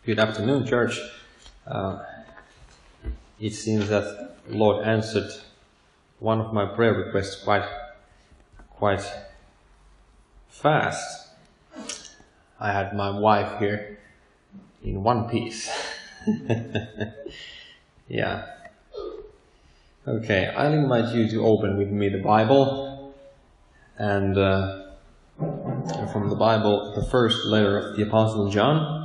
Good afternoon, church. It seems that the Lord answered one of my prayer requests quite fast. I had my wife here in one piece. Yeah. Okay, I'll invite you to open with me the Bible, and from the Bible, the first letter of the Apostle John.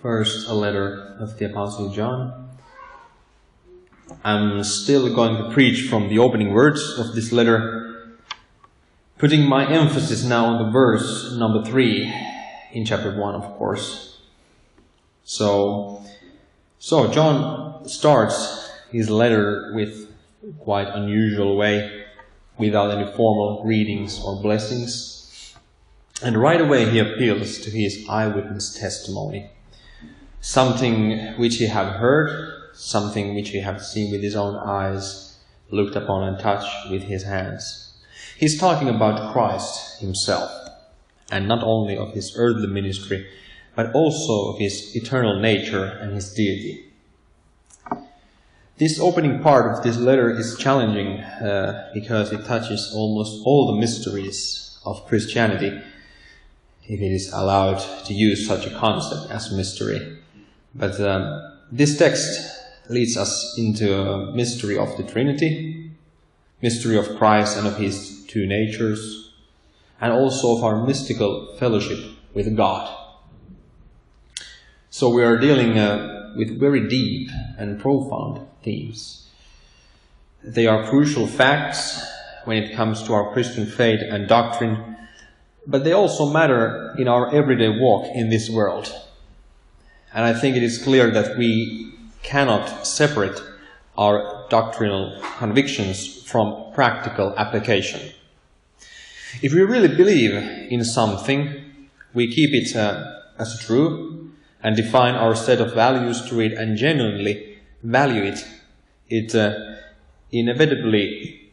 First, a letter of the Apostle John. I'm still going to preach from the opening words of this letter, putting my emphasis now on the verse number 3 in chapter 1, of course. So John starts his letter with quite unusual way, without any formal readings or blessings. And right away he appeals to his eyewitness testimony. Something which he have heard, something which he have seen with his own eyes, looked upon and touched with his hands. He's talking about Christ himself, and not only of his earthly ministry, but also of his eternal nature and his deity. This opening part of this letter is challenging because it touches almost all the mysteries of Christianity, if it is allowed to use such a concept as mystery. But this text leads us into a mystery of the Trinity, mystery of Christ and of his two natures, and also of our mystical fellowship with God. So we are dealing with very deep and profound themes. They are crucial facts when it comes to our Christian faith and doctrine, but they also matter in our everyday walk in this world. And I think it is clear that we cannot separate our doctrinal convictions from practical application. If we really believe in something, we keep it as true and define our set of values to it and genuinely value it. It inevitably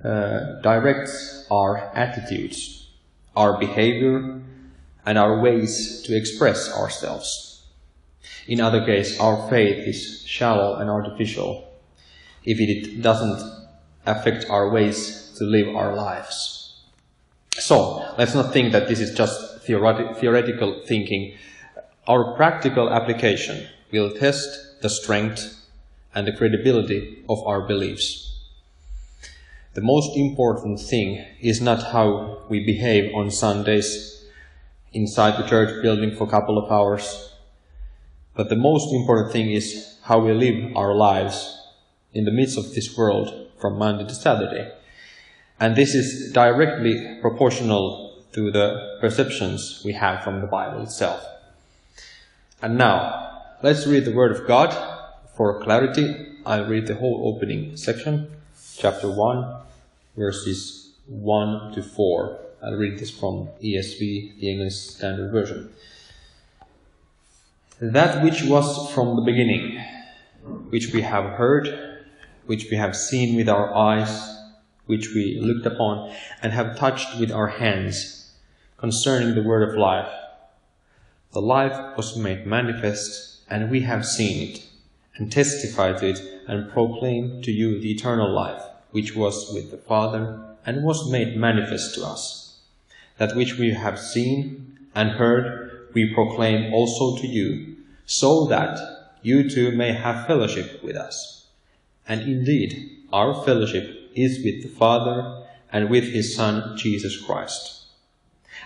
directs our attitudes, our behavior, and our ways to express ourselves. In other case, our faith is shallow and artificial if it doesn't affect our ways to live our lives. So, let's not think that this is just theoretical thinking. Our practical application will test the strength and the credibility of our beliefs. The most important thing is not how we behave on Sundays inside the church building for a couple of hours, but the most important thing is how we live our lives in the midst of this world from Monday to Saturday. And this is directly proportional to the perceptions we have from the Bible itself. And now, let's read the Word of God. For clarity, I'll read the whole opening section, chapter 1, verses 1 to 4. I'll read this from ESV, the English Standard Version. That which was from the beginning, which we have heard, which we have seen with our eyes, which we looked upon and have touched with our hands, concerning the word of life. The life was made manifest, and we have seen it, and testified to it, and proclaimed to you the eternal life, which was with the Father, and was made manifest to us. That which we have seen and heard, we proclaim also to you, so that you too may have fellowship with us. And indeed, our fellowship is with the Father and with his Son, Jesus Christ.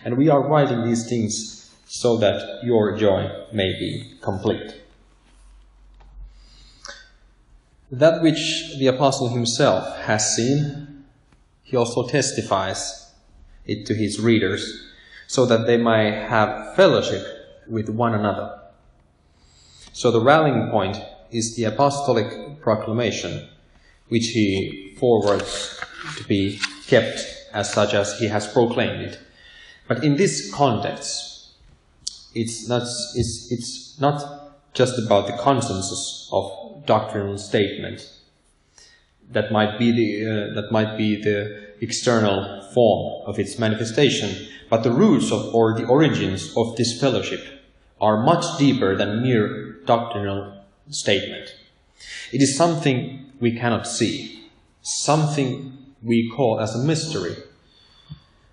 And we are writing these things so that your joy may be complete. That which the apostle himself has seen, he also testifies it to his readers, so that they may have fellowship with one another. So the rallying point is the apostolic proclamation, which he forwards to be kept as such as he has proclaimed it. But in this context, it's not just about the consensus of doctrinal statement that might be the external form of its manifestation, but the roots of, or the origins of this fellowship are much deeper than mere doctrinal statement. It is something we cannot see, something we call as a mystery.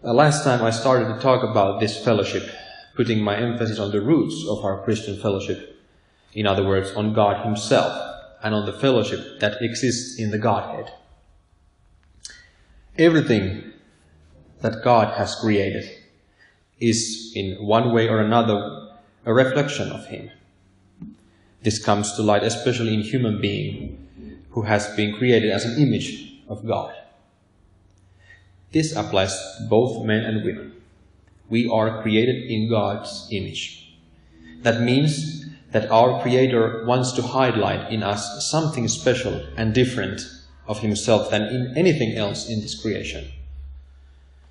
Last time I started to talk about this fellowship, putting my emphasis on the roots of our Christian fellowship, in other words, on God Himself, and on the fellowship that exists in the Godhead. Everything that God has created is, in one way or another, a reflection of Him. This comes to light especially in human being who has been created as an image of God. This applies to both men and women. We are created in God's image. That means that our Creator wants to highlight in us something special and different of Himself than in anything else in this creation.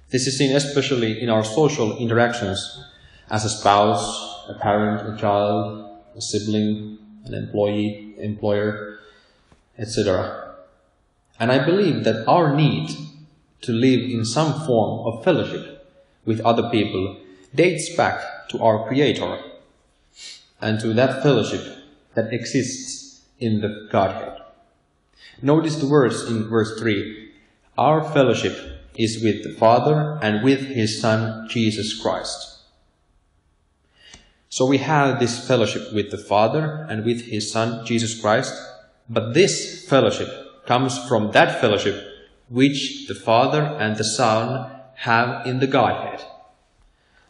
This is seen especially in our social interactions as a spouse, a parent, a child, a sibling, an employee, employer, etc. And I believe that our need to live in some form of fellowship with other people dates back to our Creator and to that fellowship that exists in the Godhead. Notice the words in verse 3. Our fellowship is with the Father and with His Son, Jesus Christ. So we have this fellowship with the Father and with His Son, Jesus Christ, but this fellowship comes from that fellowship which the Father and the Son have in the Godhead.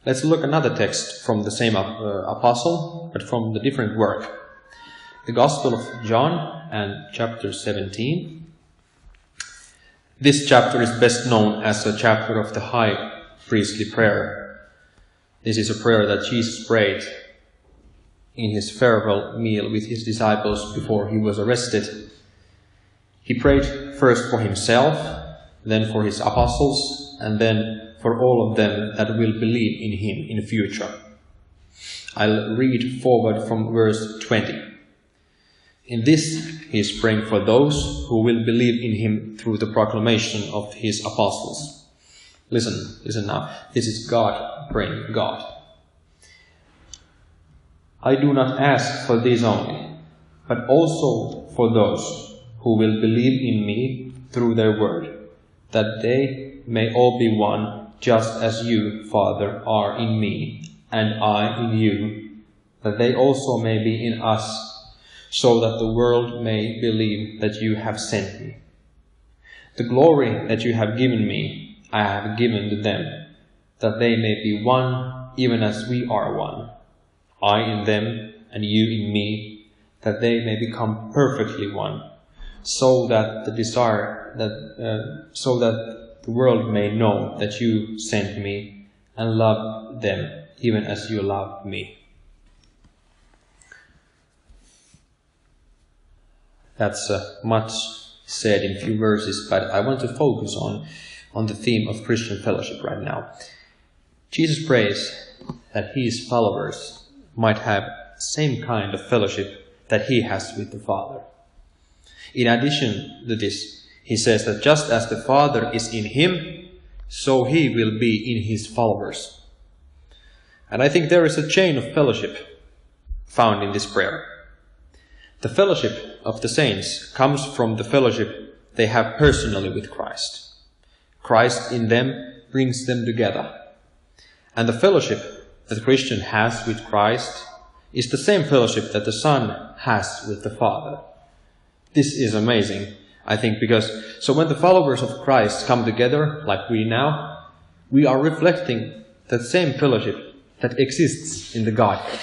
Let's look another text from the same apostle, but from the different work. The Gospel of John and chapter 17. This chapter is best known as a chapter of the high priestly prayer. This is a prayer that Jesus prayed in His farewell meal with His disciples before He was arrested. He prayed first for Himself, then for His apostles, and then for all of them that will believe in Him in the future. I'll read forward from verse 20. In this He is praying for those who will believe in Him through the proclamation of His apostles. Listen now. This is God praying God. I do not ask for these only, but also for those who will believe in me through their word, that they may all be one, just as you, Father, are in me, and I in you, that they also may be in us, so that the world may believe that you have sent me. The glory that you have given me, I have given to them, that they may be one, even as we are one, I in them, and you in me, that they may become perfectly one, so that the world may know that you sent me and love them, even as you loved me. That's much said in few verses, but I want to focus on the theme of Christian fellowship right now. Jesus prays that His followers might have the same kind of fellowship that He has with the Father. In addition to this, He says that just as the Father is in Him, so He will be in His followers. And I think there is a chain of fellowship found in this prayer. The fellowship of the saints comes from the fellowship they have personally with Christ. Christ in them brings them together. And the fellowship that the Christian has with Christ is the same fellowship that the Son has with the Father. This is amazing, I think, because so when the followers of Christ come together, like we now, we are reflecting that same fellowship that exists in the Godhead.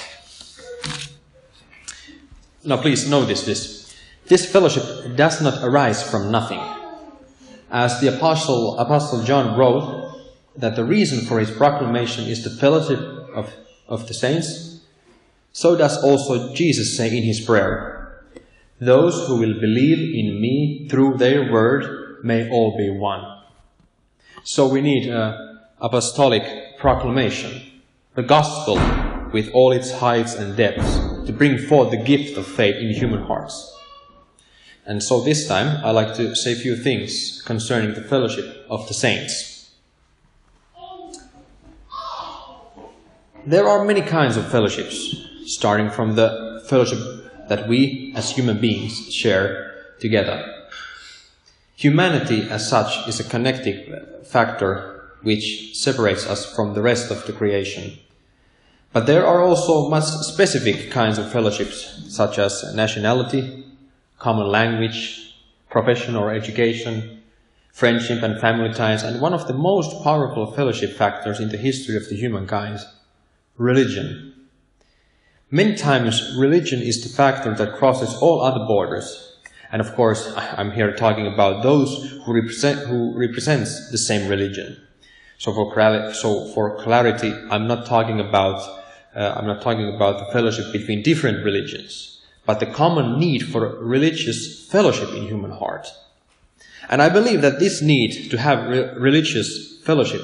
Now please notice this. This fellowship does not arise from nothing. As the Apostle John wrote that the reason for his proclamation is the fellowship of the saints, so does also Jesus say in His prayer, those who will believe in me through their word may all be one. So we need apostolic proclamation, the gospel with all its heights and depths, to bring forth the gift of faith in human hearts. And so this time I'd like to say a few things concerning the fellowship of the saints. There are many kinds of fellowships, starting from the fellowship that we as human beings share together. Humanity as such is a connecting factor which separates us from the rest of the creation. But there are also much specific kinds of fellowships, such as nationality, common language, profession or education, friendship and family ties, and one of the most powerful fellowship factors in the history of the humankind, religion. Many times religion is the factor that crosses all other borders. And of course, I'm here talking about those who represents the same religion. So for clarity, I'm not talking about the fellowship between different religions, but the common need for religious fellowship in human heart. And I believe that this need to have religious fellowship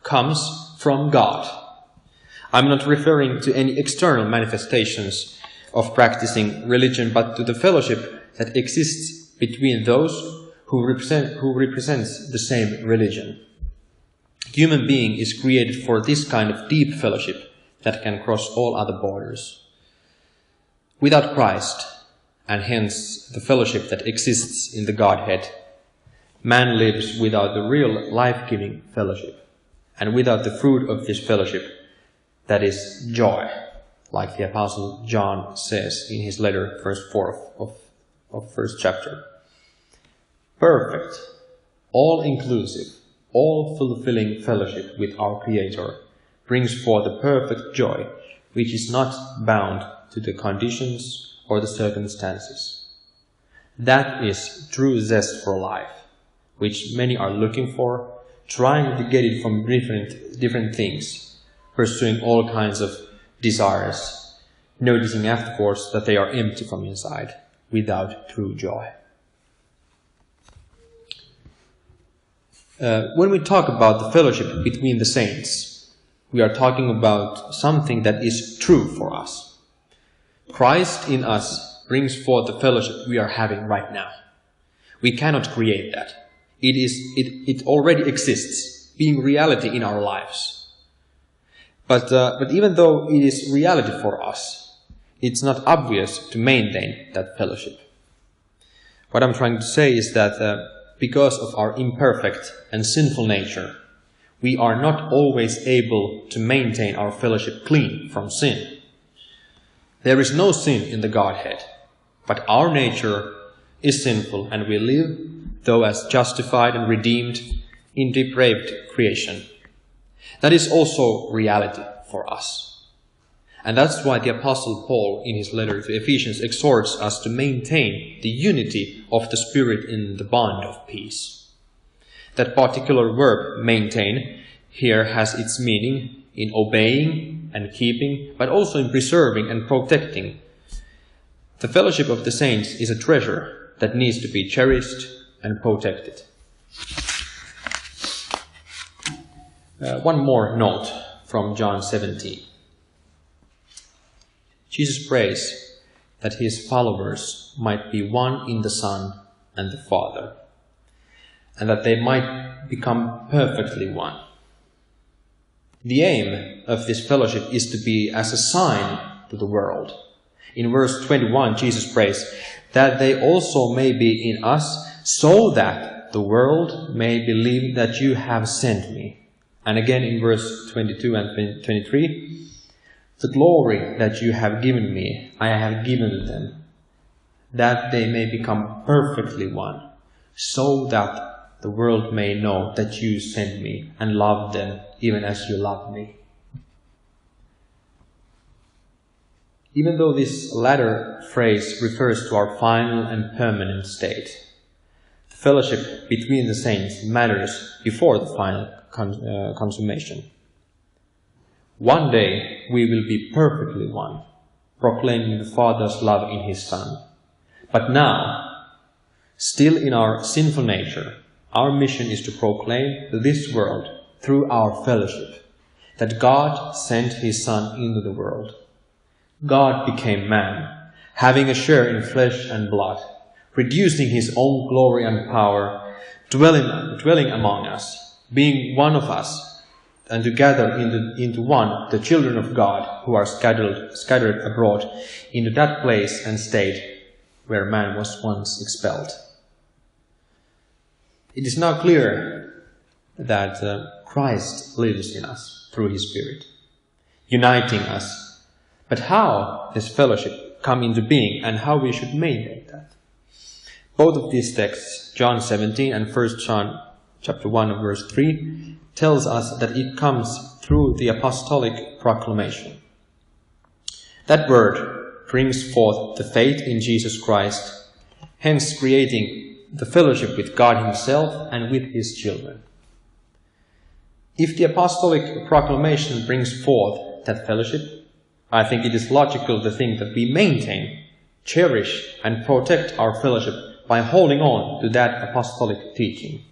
comes from God. I'm not referring to any external manifestations of practicing religion, but to the fellowship that exists between those who represents the same religion. Human being is created for this kind of deep fellowship that can cross all other borders. Without Christ, and hence the fellowship that exists in the Godhead, man lives without the real life-giving fellowship, and without the fruit of this fellowship, that is joy, like the Apostle John says in his letter, verse 4 of first chapter. Perfect, all-inclusive, all-fulfilling fellowship with our Creator brings forth a perfect joy, which is not bound to the conditions or the circumstances. That is true zest for life, which many are looking for, trying to get it from different things, pursuing all kinds of desires, noticing afterwards that they are empty from inside, without true joy. When we talk about the fellowship between the saints, we are talking about something that is true for us. Christ in us brings forth the fellowship we are having right now. We cannot create that. It already exists, being reality in our lives. But even though it is reality for us, it's not obvious to maintain that fellowship. What I'm trying to say is that because of our imperfect and sinful nature, we are not always able to maintain our fellowship clean from sin. There is no sin in the Godhead, but our nature is sinful, and we live, though as justified and redeemed, in depraved creation. That is also reality for us. And that's why the Apostle Paul, in his letter to Ephesians, exhorts us to maintain the unity of the Spirit in the bond of peace. That particular verb, maintain, here has its meaning in obeying and keeping, but also in preserving and protecting. The fellowship of the saints is a treasure that needs to be cherished and protected. One more note from John 17. Jesus prays that his followers might be one in the Son and the Father, and that they might become perfectly one. The aim of this fellowship is to be as a sign to the world. In verse 21, Jesus prays that they also may be in us, so that the world may believe that you have sent me. And again in verse 22 and 23, the glory that you have given me, I have given them, that they may become perfectly one, so that the world may know that you sent me and love them even as you love me. Even though this latter phrase refers to our final and permanent state, the fellowship between the saints matters before the final consummation. One day we will be perfectly one, proclaiming the Father's love in his Son. But now, still in our sinful nature, our mission is to proclaim to this world, through our fellowship, that God sent his Son into the world. God became man, having a share in flesh and blood, reducing his own glory and power, dwelling among us, being one of us, and to gather into one the children of God who are scattered abroad into that place and state where man was once expelled. It is now clear that Christ lives in us through his Spirit, uniting us. But how does fellowship come into being, and how we should maintain that? Both of these texts, John 17 and 1 John chapter 1 verse 3, tells us that it comes through the apostolic proclamation. That word brings forth the faith in Jesus Christ, hence creating the fellowship with God himself and with his children. If the apostolic proclamation brings forth that fellowship, I think it is logical to think that we maintain, cherish, and protect our fellowship by holding on to that apostolic teaching.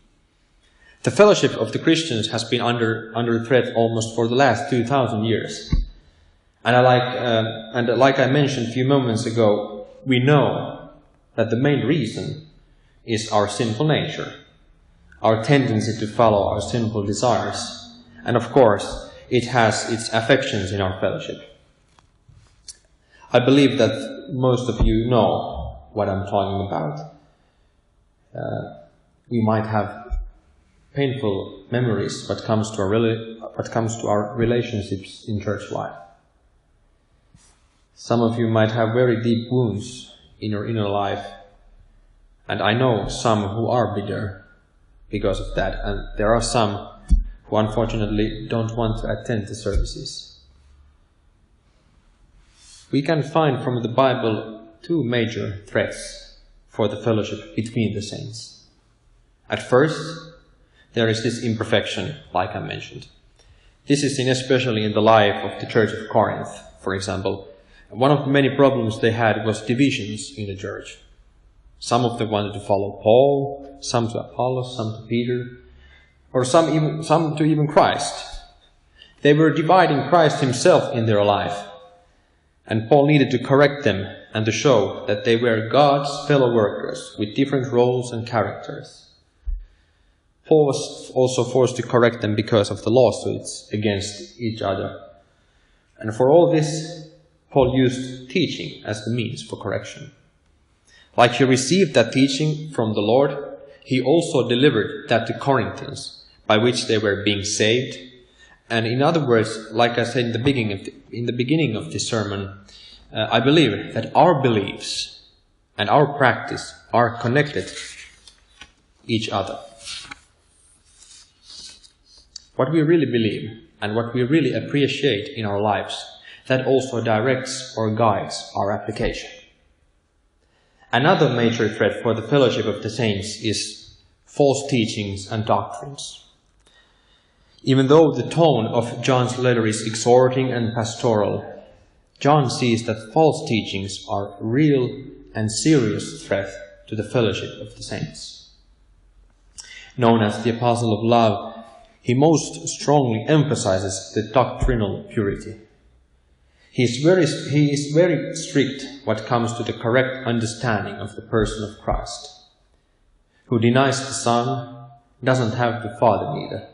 The fellowship of the Christians has been under threat almost for the last 2,000 years. And like I mentioned a few moments ago, we know that the main reason is our sinful nature, our tendency to follow our sinful desires, and of course, it has its affections in our fellowship. I believe that most of you know what I'm talking about. We might have painful memories what comes to our relationships in church life. Some of you might have very deep wounds in your inner life, and I know some who are bitter because of that, and there are some who unfortunately don't want to attend the services. We can find from the Bible two major threats for the fellowship between the saints. At first, there is this imperfection, like I mentioned. This is seen especially in the life of the Church of Corinth, for example. One of the many problems they had was divisions in the church. Some of them wanted to follow Paul, some to Apollos, some to Peter, or some to even Christ. They were dividing Christ himself in their life, and Paul needed to correct them and to show that they were God's fellow workers with different roles and characters. Paul was also forced to correct them because of the lawsuits against each other. And for all this, Paul used teaching as the means for correction. Like he received that teaching from the Lord, he also delivered that to Corinthians, by which they were being saved. And in other words, like I said in the beginning of this sermon, I believe that our beliefs and our practice are connected each other. What we really believe and what we really appreciate in our lives, that also directs or guides our application. Another major threat for the fellowship of the saints is false teachings and doctrines. Even though the tone of John's letter is exhorting and pastoral, John sees that false teachings are a real and serious threat to the fellowship of the saints. Known as the Apostle of Love, he most strongly emphasizes the doctrinal purity. He is very strict what comes to the correct understanding of the person of Christ. Who denies the Son doesn't have the Father neither,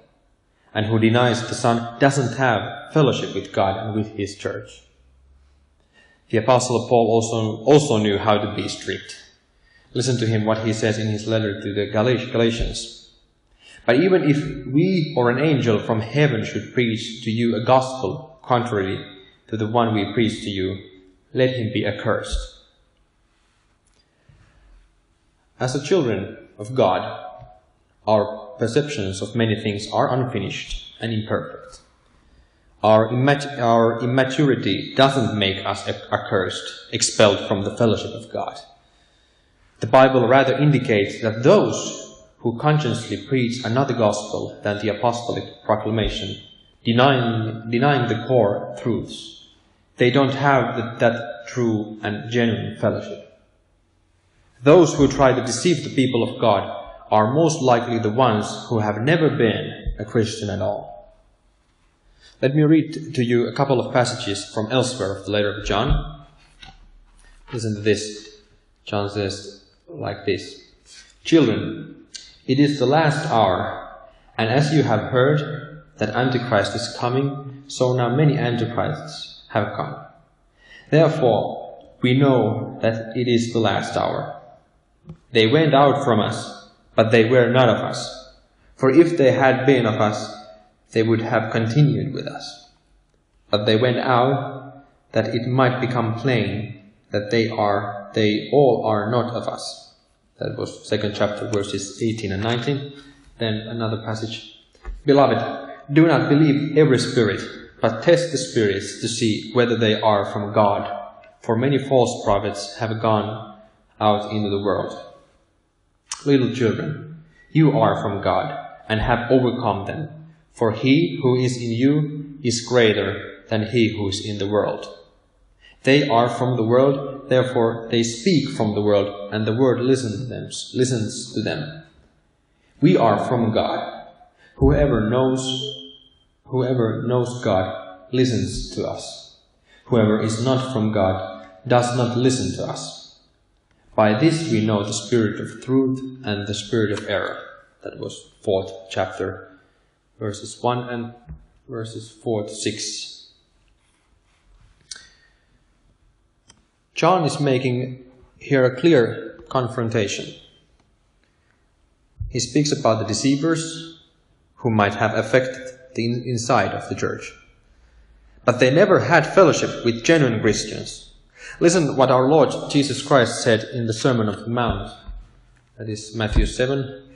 and who denies the Son doesn't have fellowship with God and with his church. The Apostle Paul also knew how to be strict. Listen to him what he says in his letter to the Galatians. But even if we or an angel from heaven should preach to you a gospel contrary to the one we preach to you, let him be accursed. As the children of God, our perceptions of many things are unfinished and imperfect. Our immaturity doesn't make us accursed, expelled from the fellowship of God. The Bible rather indicates that those who consciously preach another gospel than the apostolic proclamation, denying the core truths, they don't have that true and genuine fellowship. Those who try to deceive the people of God are most likely the ones who have never been a Christian at all. Let me read to you a couple of passages from elsewhere of the letter of John. Listen to this. John says like this: Children, it is the last hour, and as you have heard that Antichrist is coming, so now many Antichrists have come. Therefore, we know that it is the last hour. They went out from us, but they were not of us. For if they had been of us, they would have continued with us. But they went out, that it might become plain that they all are not of us. That was 2nd chapter, verses 18 and 19. Then another passage. Beloved, do not believe every spirit, but test the spirits to see whether they are from God. For many false prophets have gone out into the world. Little children, you are from God, and have overcome them. For he who is in you is greater than he who is in the world. They are from the world, therefore they speak from the world, and the world listens to them. We are from God. Whoever knows God listens to us. Whoever is not from God does not listen to us. By this we know the spirit of truth and the spirit of error. That was 4th chapter, verses 1 and verses 4 to 6. John is making here a clear confrontation. He speaks about the deceivers who might have affected the inside of the church. But they never had fellowship with genuine Christians. Listen what our Lord Jesus Christ said in the Sermon on the Mount. That is Matthew 7.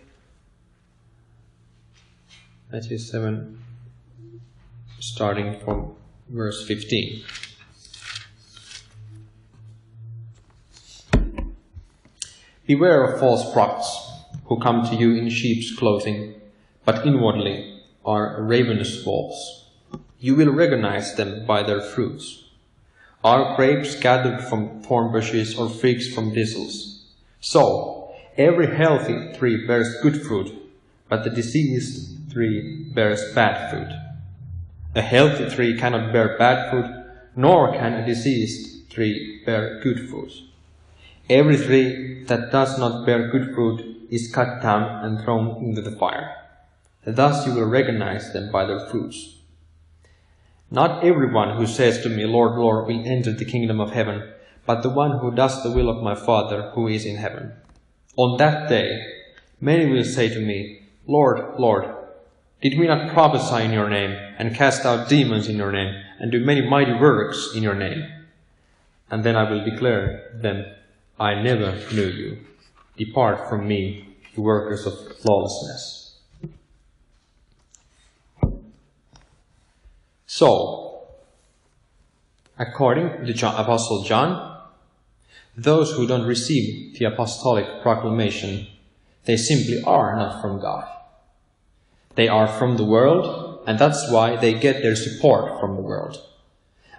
Matthew 7, starting from verse 15. Beware of false prophets, who come to you in sheep's clothing, but inwardly are ravenous wolves. You will recognize them by their fruits. Are grapes gathered from thorn bushes or figs from thistles? So, every healthy tree bears good fruit, but the diseased tree bears bad fruit. A healthy tree cannot bear bad fruit, nor can a diseased tree bear good fruit. Every tree that does not bear good fruit is cut down and thrown into the fire. Thus you will recognize them by their fruits. Not everyone who says to me, Lord, Lord, will enter the kingdom of heaven, but the one who does the will of my Father who is in heaven. On that day, many will say to me, Lord, Lord, did we not prophesy in your name, and cast out demons in your name, and do many mighty works in your name? And then I will declare them, I never knew you. Depart from me, you workers of lawlessness. So, according to Apostle John, those who don't receive the apostolic proclamation, they simply are not from God. They are from the world, and that's why they get their support from the world.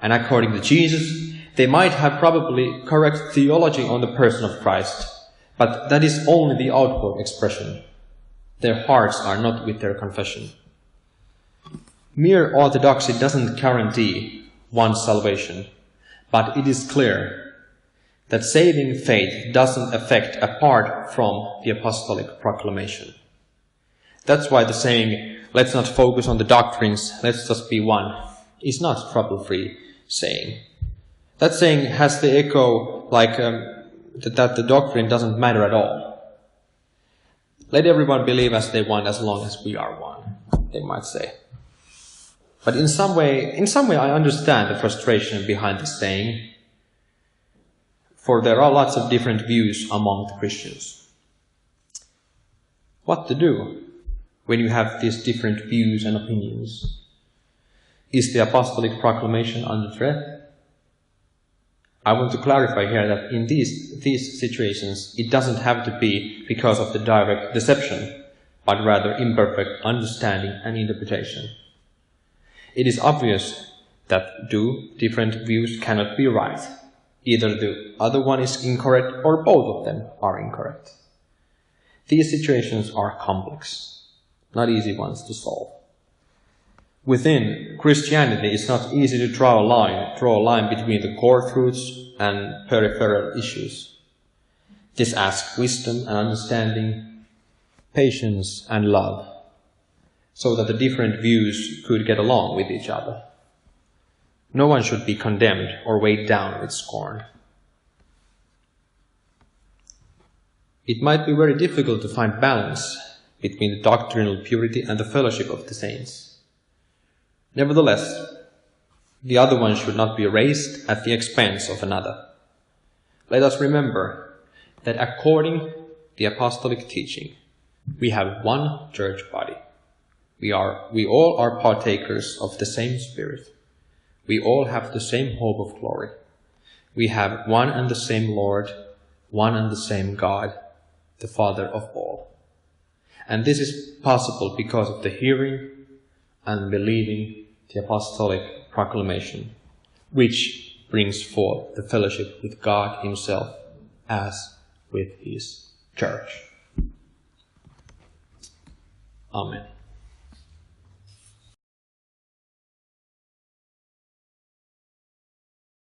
And according to Jesus, they might have probably correct theology on the person of Christ, but that is only the outward expression. Their hearts are not with their confession. Mere orthodoxy doesn't guarantee one's salvation, but it is clear that saving faith doesn't affect apart from the apostolic proclamation. That's why the saying, let's not focus on the doctrines, let's just be one, is not trouble-free saying. That saying has the echo like that the doctrine doesn't matter at all. Let everyone believe as they want as long as we are one, they might say. But in some way I understand the frustration behind the saying, for there are lots of different views among the Christians. What to do when you have these different views and opinions? Is the apostolic proclamation under threat? I want to clarify here that in these situations, it doesn't have to be because of the direct deception, but rather imperfect understanding and interpretation. It is obvious that two different views cannot be right. Either the other one is incorrect or both of them are incorrect. These situations are complex, not easy ones to solve. Within Christianity, it's not easy to draw a line between the core truths and peripheral issues. This asks wisdom and understanding, patience and love. so that the different views could get along with each other. No one should be condemned or weighed down with scorn. It might be very difficult to find balance between the doctrinal purity and the fellowship of the saints. Nevertheless, the other one should not be raised at the expense of another. Let us remember that according to the apostolic teaching, we have one church body. We all are partakers of the same Spirit. We all have the same hope of glory. We have one and the same Lord, one and the same God, the Father of all. And this is possible because of the hearing and believing the apostolic proclamation, which brings forth the fellowship with God himself as with his church. Amen.